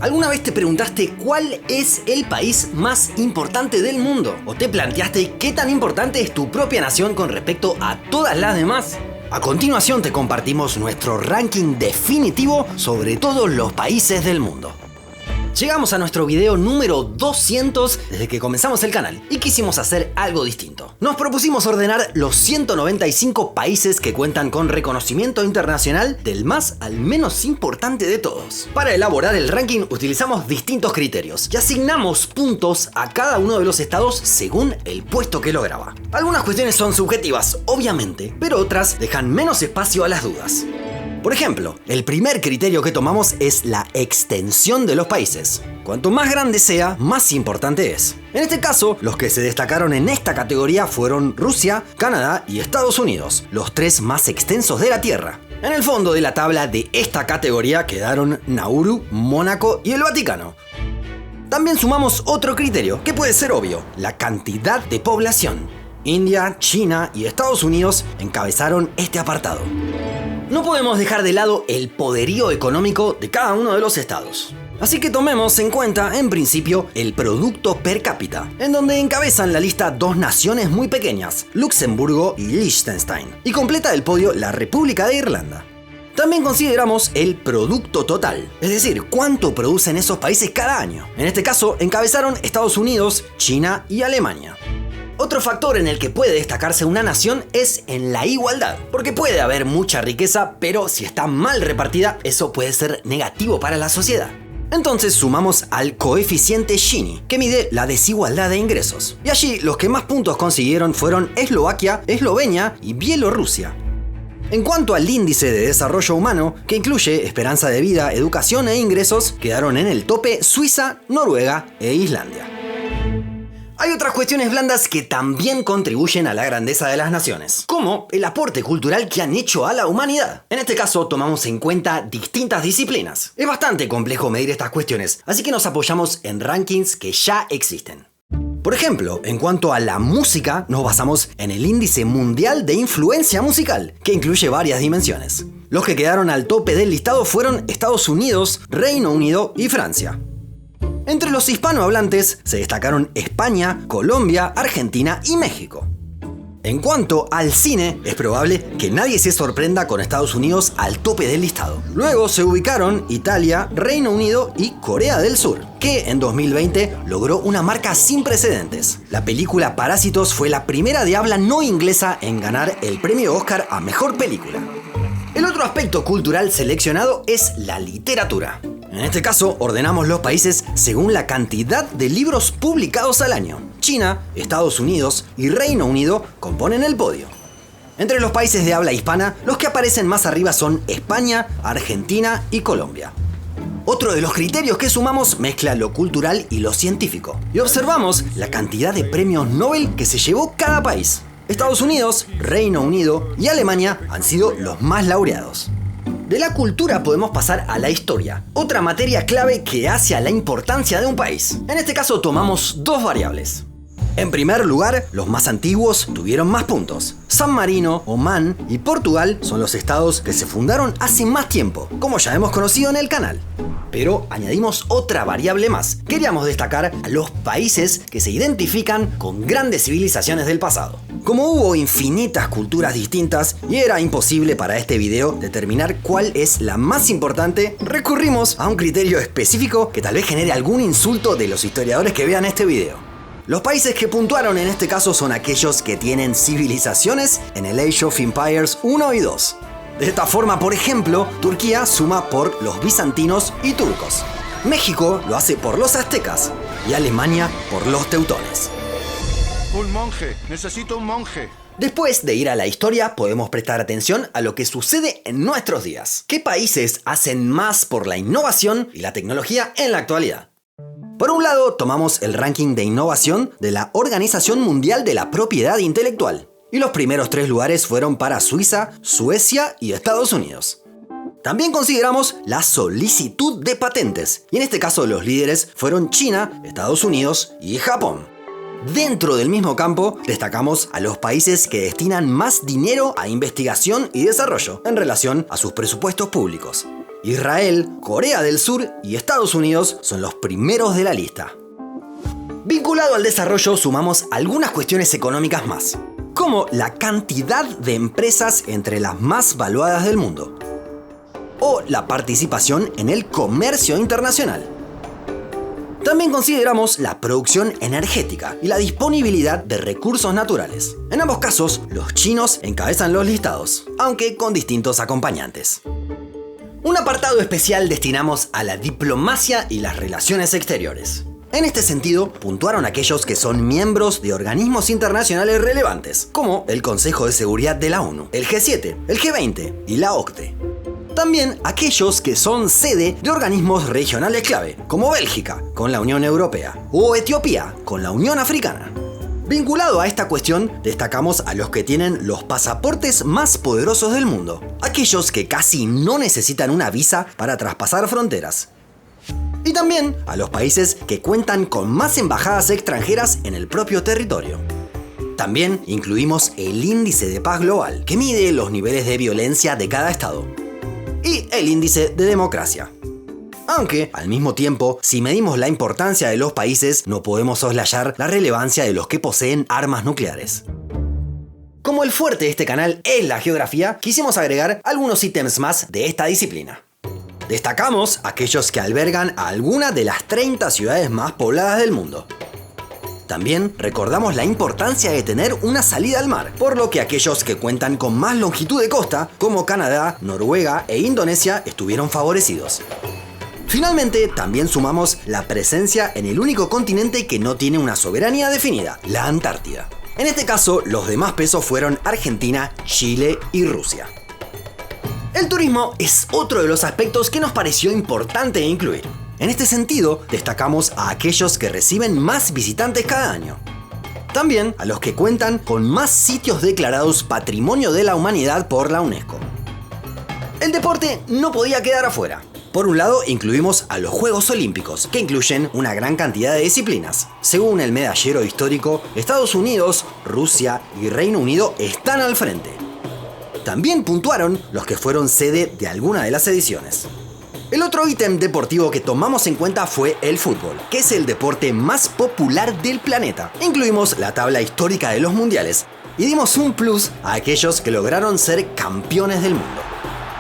¿Alguna vez te preguntaste cuál es el país más importante del mundo? ¿O te planteaste qué tan importante es tu propia nación con respecto a todas las demás? A continuación te compartimos nuestro ranking definitivo sobre todos los países del mundo. Llegamos a nuestro video número 200 desde que comenzamos el canal y quisimos hacer algo distinto. Nos propusimos ordenar los 195 países que cuentan con reconocimiento internacional del más al menos importante de todos. Para elaborar el ranking utilizamos distintos criterios y asignamos puntos a cada uno de los estados según el puesto que lograba. Algunas cuestiones son subjetivas, obviamente, pero otras dejan menos espacio a las dudas. Por ejemplo, el primer criterio que tomamos es la extensión de los países. Cuanto más grande sea, más importante es. En este caso, los que se destacaron en esta categoría fueron Rusia, Canadá y Estados Unidos, los tres más extensos de la Tierra. En el fondo de la tabla de esta categoría quedaron Nauru, Mónaco y el Vaticano. También sumamos otro criterio, que puede ser obvio, la cantidad de población. India, China y Estados Unidos encabezaron este apartado. No podemos dejar de lado el poderío económico de cada uno de los estados. Así que tomemos en cuenta, en principio, el producto per cápita, en donde encabezan la lista dos naciones muy pequeñas, Luxemburgo y Liechtenstein, y completa el podio la República de Irlanda. También consideramos el producto total, es decir, cuánto producen esos países cada año. En este caso, encabezaron Estados Unidos, China y Alemania. Otro factor en el que puede destacarse una nación es en la igualdad, porque puede haber mucha riqueza, pero si está mal repartida, eso puede ser negativo para la sociedad. Entonces sumamos al coeficiente Gini, que mide la desigualdad de ingresos. Y allí los que más puntos consiguieron fueron Eslovaquia, Eslovenia y Bielorrusia. En cuanto al índice de desarrollo humano, que incluye esperanza de vida, educación e ingresos, quedaron en el tope Suiza, Noruega e Islandia. Hay otras cuestiones blandas que también contribuyen a la grandeza de las naciones, como el aporte cultural que han hecho a la humanidad. En este caso tomamos en cuenta distintas disciplinas. Es bastante complejo medir estas cuestiones, así que nos apoyamos en rankings que ya existen. Por ejemplo, en cuanto a la música, nos basamos en el índice mundial de influencia musical, que incluye varias dimensiones. Los que quedaron al tope del listado fueron Estados Unidos, Reino Unido y Francia. Entre los hispanohablantes se destacaron España, Colombia, Argentina y México. En cuanto al cine, es probable que nadie se sorprenda con Estados Unidos al tope del listado. Luego se ubicaron Italia, Reino Unido y Corea del Sur, que en 2020 logró una marca sin precedentes. La película Parásitos fue la primera de habla no inglesa en ganar el premio Oscar a Mejor Película. El otro aspecto cultural seleccionado es la literatura. En este caso, ordenamos los países según la cantidad de libros publicados al año. China, Estados Unidos y Reino Unido componen el podio. Entre los países de habla hispana, los que aparecen más arriba son España, Argentina y Colombia. Otro de los criterios que sumamos mezcla lo cultural y lo científico. Y observamos la cantidad de premios Nobel que se llevó cada país. Estados Unidos, Reino Unido y Alemania han sido los más laureados. De la cultura podemos pasar a la historia, otra materia clave que hace a la importancia de un país. En este caso tomamos dos variables. En primer lugar, los más antiguos tuvieron más puntos. San Marino, Omán y Portugal son los estados que se fundaron hace más tiempo, como ya hemos conocido en el canal. Pero añadimos otra variable más. Queríamos destacar a los países que se identifican con grandes civilizaciones del pasado. Como hubo infinitas culturas distintas y era imposible para este video determinar cuál es la más importante, recurrimos a un criterio específico que tal vez genere algún insulto de los historiadores que vean este video. Los países que puntuaron en este caso son aquellos que tienen civilizaciones en el Age of Empires 1 y 2. De esta forma, por ejemplo, Turquía suma por los bizantinos y turcos. México lo hace por los aztecas y Alemania por los teutones. Un monje, necesito un monje. Después de ir a la historia, podemos prestar atención a lo que sucede en nuestros días. ¿Qué países hacen más por la innovación y la tecnología en la actualidad? Por un lado, tomamos el ranking de innovación de la Organización Mundial de la Propiedad Intelectual. Y los primeros 3 lugares fueron para Suiza, Suecia y Estados Unidos. También consideramos la solicitud de patentes, y en este caso los líderes fueron China, Estados Unidos y Japón. Dentro del mismo campo, destacamos a los países que destinan más dinero a investigación y desarrollo en relación a sus presupuestos públicos. Israel, Corea del Sur y Estados Unidos son los primeros de la lista. Vinculado al desarrollo sumamos algunas cuestiones económicas más, como la cantidad de empresas entre las más valuadas del mundo, o la participación en el comercio internacional. También consideramos la producción energética y la disponibilidad de recursos naturales. En ambos casos, los chinos encabezan los listados, aunque con distintos acompañantes. Un apartado especial destinamos a la diplomacia y las relaciones exteriores. En este sentido, puntuaron aquellos que son miembros de organismos internacionales relevantes, como el Consejo de Seguridad de la ONU, el G7, el G20 y la OCDE. También aquellos que son sede de organismos regionales clave, como Bélgica, con la Unión Europea, o Etiopía, con la Unión Africana. Vinculado a esta cuestión, destacamos a los que tienen los pasaportes más poderosos del mundo, aquellos que casi no necesitan una visa para traspasar fronteras. Y también a los países que cuentan con más embajadas extranjeras en el propio territorio. También incluimos el Índice de Paz Global, que mide los niveles de violencia de cada estado, y el Índice de Democracia. Aunque, al mismo tiempo, si medimos la importancia de los países, no podemos soslayar la relevancia de los que poseen armas nucleares. Como el fuerte de este canal es la geografía, quisimos agregar algunos ítems más de esta disciplina. Destacamos aquellos que albergan a alguna de las 30 ciudades más pobladas del mundo. También recordamos la importancia de tener una salida al mar, por lo que aquellos que cuentan con más longitud de costa, como Canadá, Noruega e Indonesia, estuvieron favorecidos. Finalmente, también sumamos la presencia en el único continente que no tiene una soberanía definida, la Antártida. En este caso, los demás pesos fueron Argentina, Chile y Rusia. El turismo es otro de los aspectos que nos pareció importante incluir. En este sentido, destacamos a aquellos que reciben más visitantes cada año. También a los que cuentan con más sitios declarados Patrimonio de la Humanidad por la UNESCO. El deporte no podía quedar afuera. Por un lado, incluimos a los Juegos Olímpicos, que incluyen una gran cantidad de disciplinas. Según el medallero histórico, Estados Unidos, Rusia y Reino Unido están al frente. También puntuaron los que fueron sede de alguna de las ediciones. El otro ítem deportivo que tomamos en cuenta fue el fútbol, que es el deporte más popular del planeta. Incluimos la tabla histórica de los mundiales y dimos un plus a aquellos que lograron ser campeones del mundo.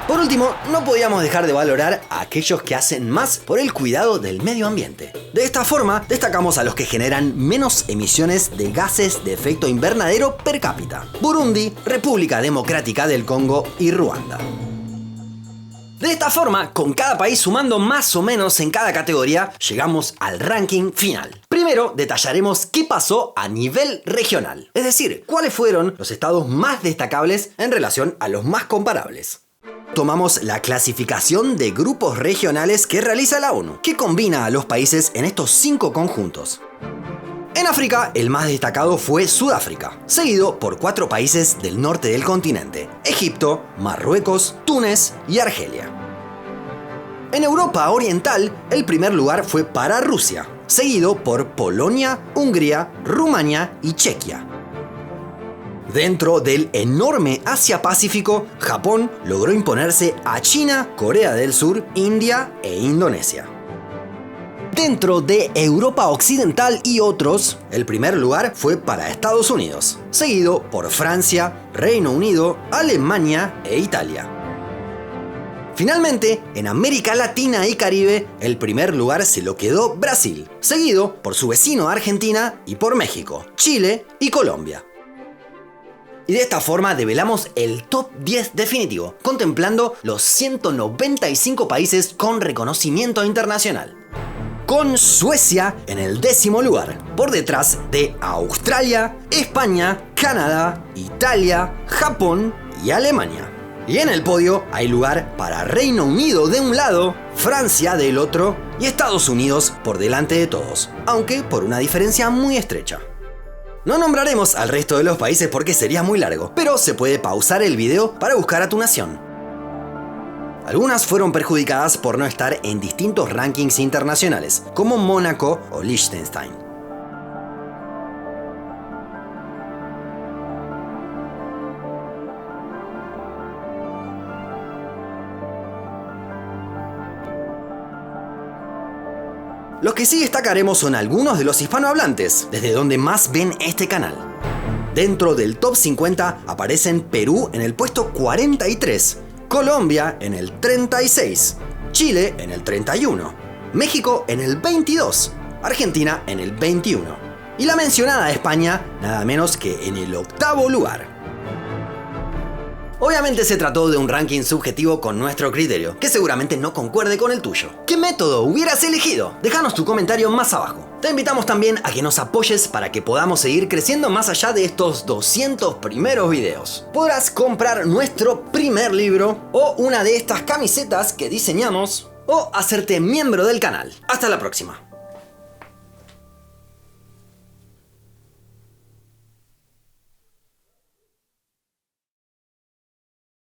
Por último, no podíamos dejar de valorar a aquellos que hacen más por el cuidado del medio ambiente. De esta forma, destacamos a los que generan menos emisiones de gases de efecto invernadero per cápita: Burundi, República Democrática del Congo y Ruanda. De esta forma, con cada país sumando más o menos en cada categoría, llegamos al ranking final. Primero, detallaremos qué pasó a nivel regional, es decir, cuáles fueron los estados más destacables en relación a los más comparables. Tomamos la clasificación de grupos regionales que realiza la ONU, que combina a los países en estos 5 conjuntos. En África, el más destacado fue Sudáfrica, seguido por 4 países del norte del continente: Egipto, Marruecos, Túnez y Argelia. En Europa Oriental, el primer lugar fue para Rusia, seguido por Polonia, Hungría, Rumania y Chequia. Dentro del enorme Asia-Pacífico, Japón logró imponerse a China, Corea del Sur, India e Indonesia. Dentro de Europa Occidental y otros, el primer lugar fue para Estados Unidos, seguido por Francia, Reino Unido, Alemania e Italia. Finalmente, en América Latina y Caribe, el primer lugar se lo quedó Brasil, seguido por su vecino Argentina y por México, Chile y Colombia. Y de esta forma develamos el top 10 definitivo, contemplando los 195 países con reconocimiento internacional, con Suecia en el 10º lugar, por detrás de Australia, España, Canadá, Italia, Japón y Alemania. Y en el podio hay lugar para Reino Unido de un lado, Francia del otro y Estados Unidos por delante de todos, aunque por una diferencia muy estrecha. No nombraremos al resto de los países porque sería muy largo, pero se puede pausar el video para buscar a tu nación. Algunas fueron perjudicadas por no estar en distintos rankings internacionales, como Mónaco o Liechtenstein. Los que sí destacaremos son algunos de los hispanohablantes, desde donde más ven este canal. Dentro del top 50 aparecen Perú en el puesto 43, Colombia en el 36, Chile en el 31, México en el 22, Argentina en el 21 y la mencionada España nada menos que en el 8º lugar. Obviamente se trató de un ranking subjetivo con nuestro criterio, que seguramente no concuerde con el tuyo. ¿Qué método hubieras elegido? Déjanos tu comentario más abajo. Te invitamos también a que nos apoyes para que podamos seguir creciendo más allá de estos 200 primeros videos. Podrás comprar nuestro primer libro o una de estas camisetas que diseñamos o hacerte miembro del canal. Hasta la próxima.